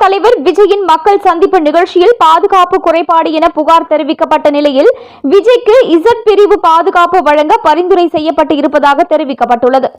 தலைவர் விஜயின் மக்கள் சந்திப்பு நிகழ்ச்சியில் பாதுகாப்பு குறைபாடு என புகார் தெரிவிக்கப்பட்ட நிலையில் விஜய்க்கு இசட் பிரிவு பாதுகாப்பு வழங்க பரிந்துரை செய்யப்பட்டு இருப்பதாக தெரிவிக்கப்பட்டுள்ளது.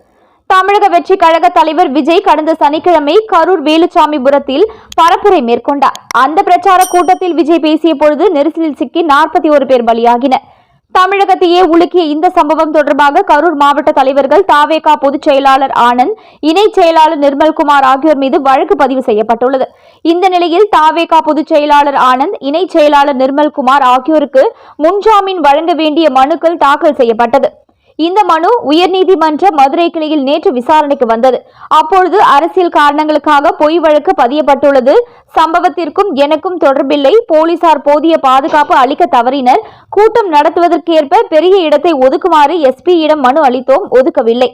தமிழக வெற்றி கழக தலைவர் விஜய் கடந்த சனிக்கிழமை கரூர் வேலுச்சாமிபுரத்தில் பரப்புரை மேற்கொண்டார். அந்த பிரச்சார கூட்டத்தில் விஜய் பேசிய பொழுது நெரிசலில் சிக்கி 41 பேர் பலியாகினர். தமிழகத்தையே உலுக்கிய இந்த சம்பவம் தொடர்பாக கரூர் மாவட்ட தலைவர்கள் தாவேகா பொதுச் செயலாளர் ஆனந்த், இணை செயலாளர் நிர்மல்குமார் ஆகியோர் மீது வழக்கு பதிவு செய்யப்பட்டுள்ளது. இந்த நிலையில் தாவேகா பொதுச் செயலாளர் ஆனந்த், இணை செயலாளர் நிர்மல்குமார் ஆகியோருக்கு முன்ஜாமீன் வழங்க வேண்டிய மனுக்கள் தாக்கல் செய்யப்பட்டது. இந்த மனு உயர்நீதிமன்ற மதுரை கிளையில் நேற்று விசாரணைக்கு வந்தது. அப்பொழுது அரசியல் காரணங்களுக்காக பொய் வழக்கு பதியப்பட்டுள்ளது. சம்பவத்திற்கும் எனக்கும் தொடர்பில்லை. போலீசார் போதிய பாதுகாப்பு அளிக்க தவறினர். கூட்டம் நடத்துவதற்கேற்ப பெரிய இடத்தை ஒதுக்குமாறு எஸ்பியிடம் மனு அளித்தோம், ஒதுக்கவில்லை.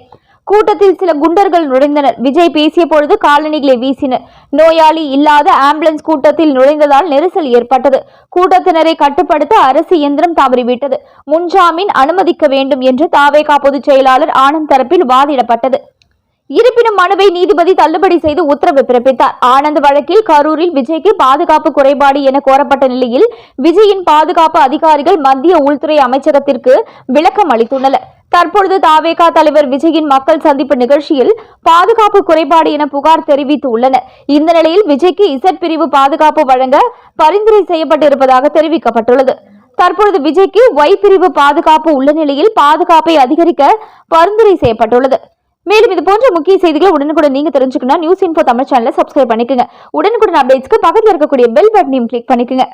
கூட்டத்தில் சில குண்டர்கள் நுழைந்தனர். விஜய் பேசிய பொழுது காலணிகளை வீசினர். நோயாளி இல்லாத ஆம்புலன்ஸ் கூட்டத்தில் நுழைந்ததால் நெரிசல் ஏற்பட்டது. கூட்டத்தினரை கட்டுப்படுத்த அரசு இயந்திரம் தவறிவிட்டது. முன்ஜாமீன் அனுமதிக்க வேண்டும் என்று தாவேகா பொதுச் செயலாளர் ஆனந்த் தரப்பில் வாதிடப்பட்டது. இருப்பினும் மனுவை நீதிபதி தள்ளுபடி செய்து உத்தரவு பிறப்பித்தார். ஆனந்த் வழக்கில் கரூரில் விஜய்க்கு பாதுகாப்பு குறைபாடு என கோரப்பட்ட நிலையில் விஜயின் பாதுகாப்பு அதிகாரிகள் மத்திய உள்துறை அமைச்சகத்திற்கு விளக்கம் அளித்துள்ளனர். தற்பொழுது தாவேகா தலைவர் விஜயின் மக்கள் சந்திப்பு நிகழ்ச்சியில் பாதுகாப்பு குறைபாடு என புகார் தெரிவித்து உள்ளனர். இந்த நிலையில் விஜய்க்கு இசட் பிரிவு பாதுகாப்பு வழங்க பரிந்துரை செய்யப்பட்டிருப்பதாக தெரிவிக்கப்பட்டுள்ளது. தற்பொழுது விஜய்க்கு ஒய் பிரிவு பாதுகாப்பு உள்ள நிலையில் பாதுகாப்பை அதிகரிக்க பரிந்துரை செய்யப்பட்டுள்ளது. மேலும் இது போன்ற முக்கிய செய்திகளை உடனுக்குடன் நீங்க தெரிஞ்சுக்கணும் நியூஸ் இன்ஃபோ தமிழ் சேனலை சப்ஸ்கிரைப் பண்ணிக்கோங்க. உடனுக்குடன் அப்டேட்ஸ்க்கு பக்கத்தில் இருக்கக்கூடிய பெல் பட்டனையும் கிளிக் பண்ணிக்கோங்க.